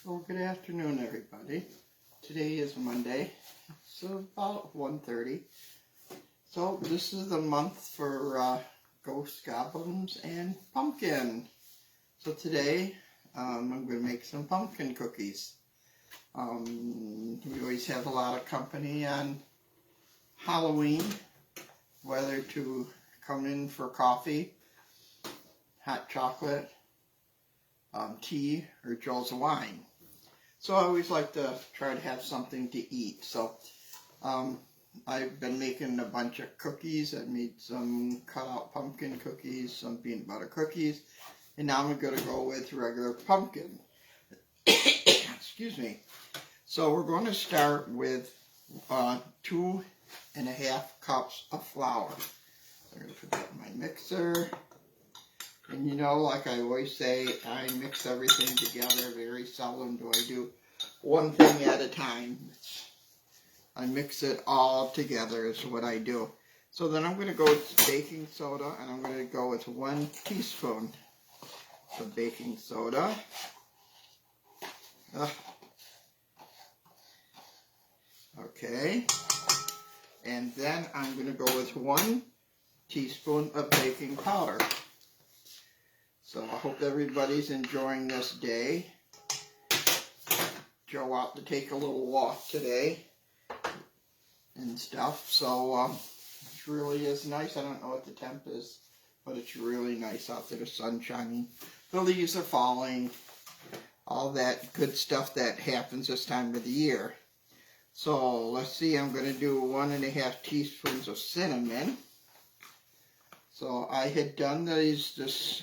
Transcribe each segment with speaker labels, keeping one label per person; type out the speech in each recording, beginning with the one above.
Speaker 1: Well, good afternoon, everybody. Today is Monday. It's about 1:30. So this is the month for ghost goblins and pumpkin. So today I'm going to make some pumpkin cookies. We always have a lot of company on Halloween, whether to come in for coffee, hot chocolate, tea, or Joel's wine. So I always like to try to have something to eat. So I've been making a bunch of cookies. I made some cut out pumpkin cookies, some peanut butter cookies, and now I'm going to go with regular pumpkin. Excuse me. So we're going to start with 2.5 cups of flour. I'm going to put that in my mixer. And you know, like I always say, I mix everything together. Very seldom do I do one thing at a time. I mix it all together is what I do. So then I'm going to go with baking soda, and I'm going to go with 1 teaspoon of baking soda. Okay. And then I'm going to go with 1 teaspoon of baking powder. So I hope everybody's enjoying this day. Joe out to take a little walk today and stuff. So it really is nice. I don't know what the temp is, but it's really nice out there. The sun's shining. The leaves are falling. All that good stuff that happens this time of the year. So let's see. I'm going to do 1.5 teaspoons of cinnamon. So I had done this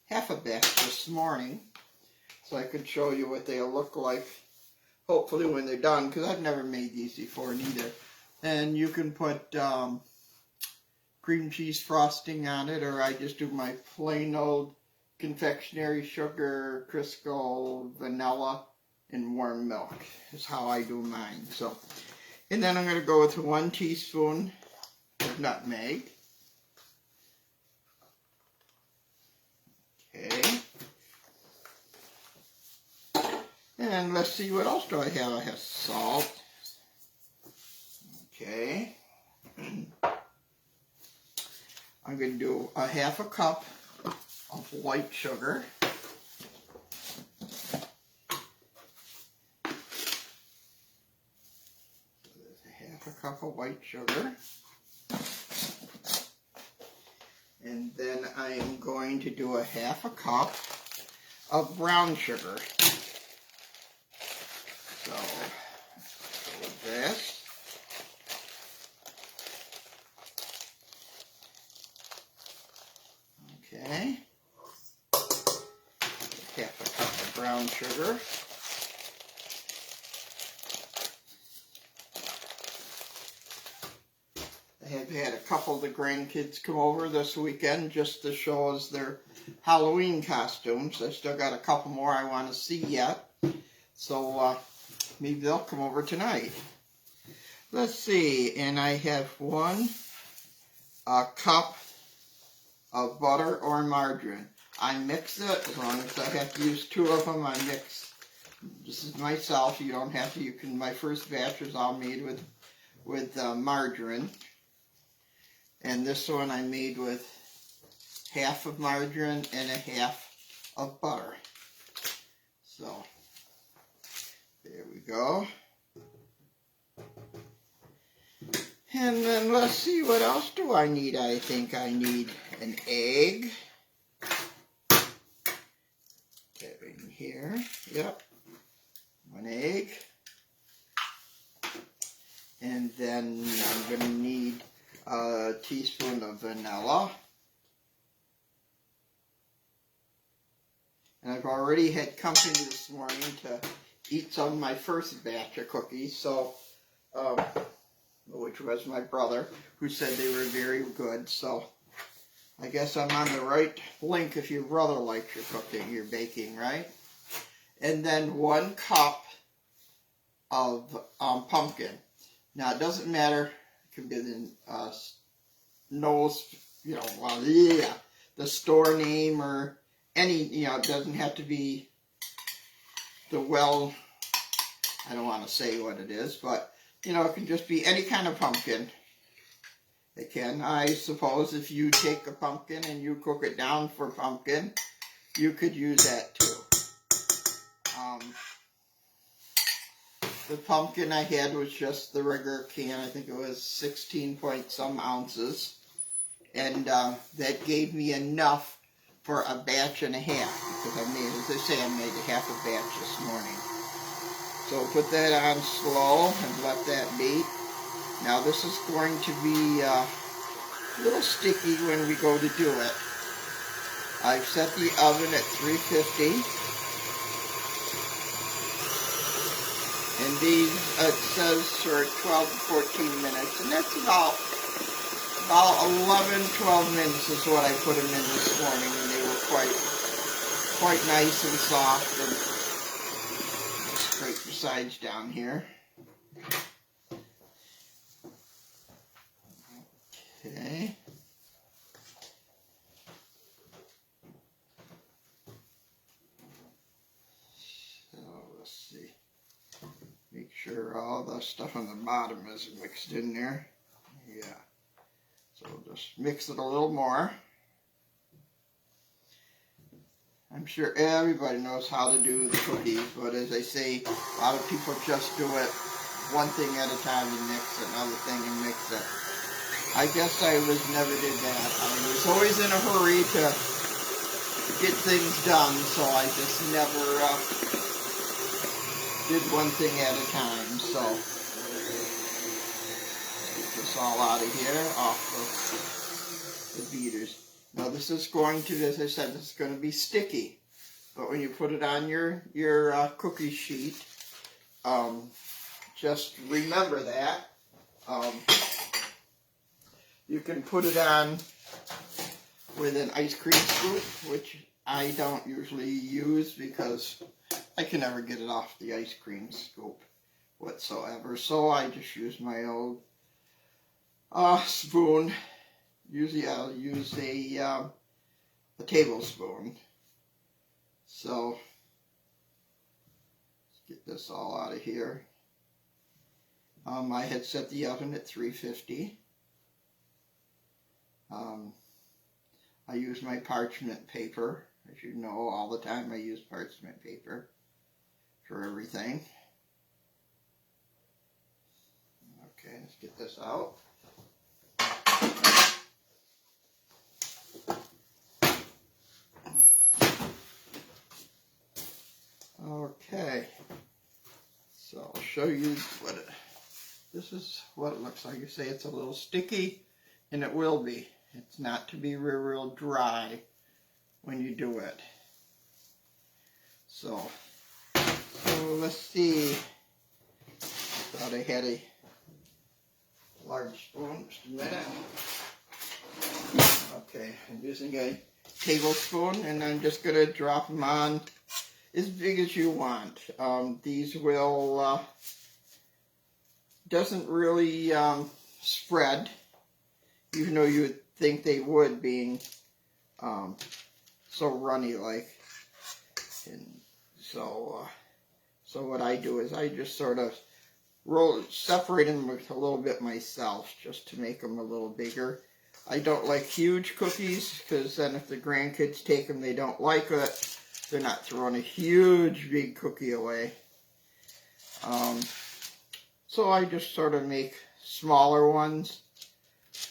Speaker 1: half a batch this morning, so I could show you what they look like, hopefully when they're done, because I've never made these before neither. And you can put cream cheese frosting on it, or I just do my plain old confectionery sugar, Crisco, vanilla, and warm milk is how I do mine. So, and then I'm going to go with 1 teaspoon of nutmeg. Okay. And let's see, what else do I have? I have salt. Okay. I'm going to do 1/2 cup of white sugar. So there's 1/2 cup of white sugar. And then I am going to do 1/2 cup of brown sugar. So, go with this. Okay. 1/2 cup of brown sugar. I have had a couple of the grandkids come over this weekend just to show us their Halloween costumes. I still got a couple more I want to see yet. So maybe they'll come over tonight. Let's see. And I have 1 cup of butter or margarine. I mix it. As long as I have to use 2 of them, I mix. This is myself. You don't have to. You can. My first batch was all made with margarine. And this one I made with 1/2 of margarine and 1/2 of butter. So, there we go. And then let's see, what else do I need? I think I need an egg. Get it in here. Yep. 1 egg. And then I'm going to need a teaspoon of vanilla. And I've already had company this morning to eat some of my first batch of cookies, so which was my brother, who said they were very good. So I guess I'm on the right link if your brother likes your cooking, your baking, right? And then 1 cup of pumpkin. Now it doesn't matter. It can be the the store name or any, it doesn't have to be well, I don't want to say what it is, but, you know, it can just be any kind of pumpkin. It can. I suppose if you take a pumpkin and you cook it down for pumpkin, you could use that too. The pumpkin I had was just the regular can. I think it was 16 point some ounces. And that gave me enough for a batch and a half. Because I made, as I say, I made a half a batch this morning. So put that on slow and let that beat. Now this is going to be a little sticky when we go to do it. I've set the oven at 350. And these, it says for 12 to 14 minutes, and that's about 11, 12 minutes is what I put them in this morning, and they were quite nice and soft. And scrape the sides down here. Okay. So let's see. Make sure all the stuff on the bottom is mixed in there. Yeah. So just mix it a little more. I'm sure everybody knows how to do the cookies, but as I say, a lot of people just do it one thing at a time and mix it, another thing and mix it. I guess I never did that. I was always in a hurry to get things done, so I just never did one thing at a time. So get this all out of here, off of the beaters. Now this is going to, as I said, this is going to be sticky. But when you put it on your cookie sheet, just remember that. You can put it on with an ice cream scoop, which I don't usually use because I can never get it off the ice cream scoop whatsoever. So I just use my old spoon. Usually I'll use a tablespoon. So let's get this all out of here. I had set the oven at 350. I use my parchment paper. As you know, all the time I use parchment paper for everything. Okay, let's get this out. Okay, so I'll show you this is what it looks like. You say it's a little sticky, and it will be. It's not to be real dry when you do it. So let's see. Thought I had a large spoon. Just a minute. Okay, I'm using a tablespoon, and I'm just going to drop them on as big as you want. These will, doesn't really spread, even though you would think they would, being so runny like. And so what I do is I just sort of separate them a little bit myself, just to make them a little bigger. I don't like huge cookies, because then if the grandkids take them, they don't like it. They're not throwing a huge, big cookie away. So I just sort of make smaller ones,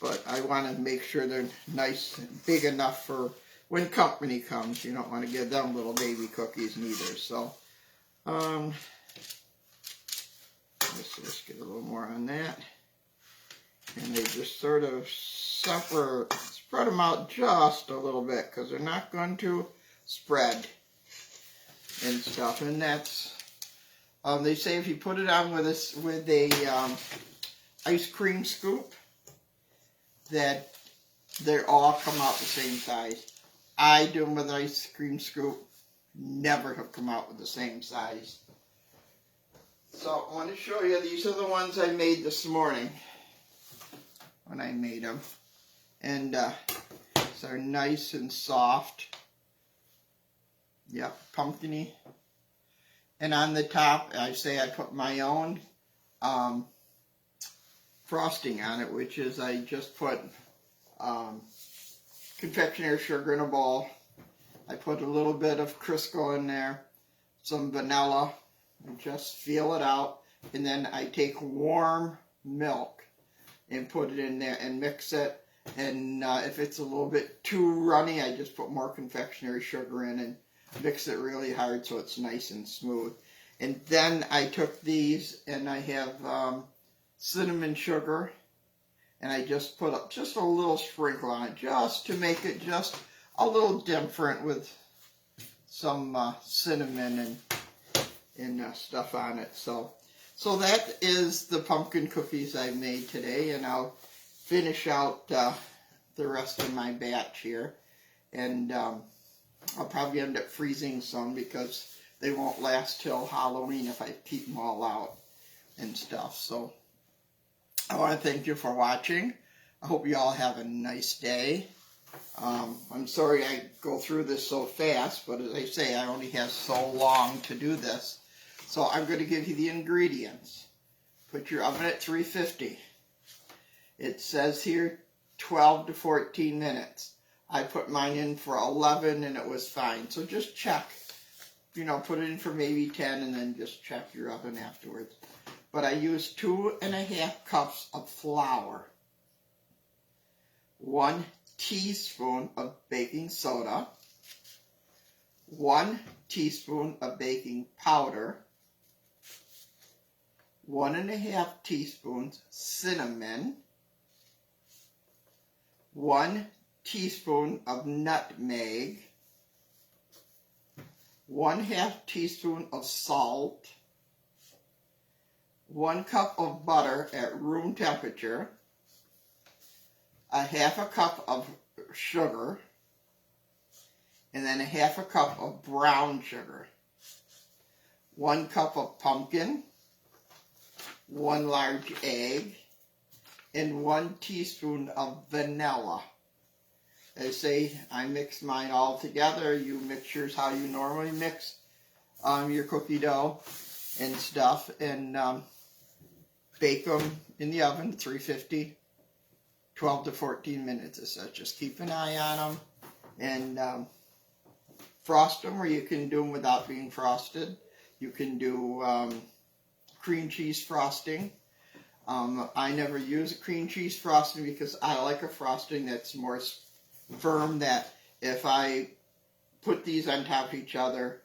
Speaker 1: but I want to make sure they're nice and big enough for when company comes. You don't want to give them little baby cookies neither. So let's just get a little more on that. And they just sort of spread them out just a little bit, because they're not going to spread and stuff. And that's, they say if you put it on with a ice cream scoop, that they all come out the same size. I do them with an ice cream scoop, never have come out with the same size. So I want to show you, these are the ones I made this morning when I made them. And so they're nice and soft. Yep, pumpkin-y. And on the top, I put my own frosting on it, which is I just put confectionery sugar in a bowl. I put a little bit of Crisco in there, some vanilla, and just feel it out. And then I take warm milk and put it in there and mix it. And if it's a little bit too runny, I just put more confectionery sugar in and mix it really hard so it's nice and smooth. And then I took these and I have cinnamon sugar, and I just put up just a little sprinkle on it just to make it just a little different with some cinnamon and stuff on it. So that is the pumpkin cookies I made today, and I'll finish out the rest of my batch here. And I'll probably end up freezing some because they won't last till Halloween if I keep them all out and stuff. So I want to thank you for watching. I hope you all have a nice day. I'm sorry I go through this so fast, but as I say, I only have so long to do this. So I'm going to give you the ingredients. Put your oven at 350. It says here 12 to 14 minutes. I put mine in for 11 and it was fine. So just check. Put it in for maybe 10 and then just check your oven afterwards. But I used 2.5 cups of flour, 1 teaspoon of baking soda, 1 teaspoon of baking powder, 1.5 teaspoons cinnamon, 1 teaspoon of nutmeg, 1/2 teaspoon of salt, 1 cup of butter at room temperature, 1/2 cup of sugar, and then 1/2 cup of brown sugar, 1 cup of pumpkin, 1 large egg, and 1 teaspoon of vanilla. As I say, I mix mine all together. You mix yours how you normally mix your cookie dough and stuff, and bake them in the oven, 350, 12 to 14 minutes or so. Just keep an eye on them, and frost them, or you can do them without being frosted. You can do cream cheese frosting. I never use a cream cheese frosting because I like a frosting that's more firm, that if I put these on top of each other,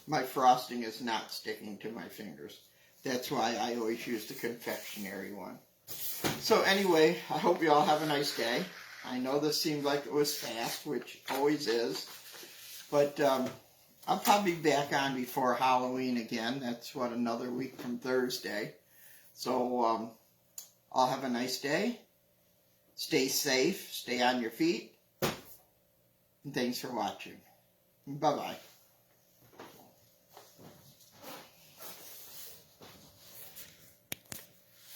Speaker 1: my frosting is not sticking to my fingers. That's why I always use the confectionery one. So anyway, I hope you all have a nice day. I know this seemed like it was fast, which always is, but I'll probably be back on before Halloween again. That's another week from Thursday. So I'll have a nice day. Stay safe, stay on your feet, and thanks for watching. Bye-bye.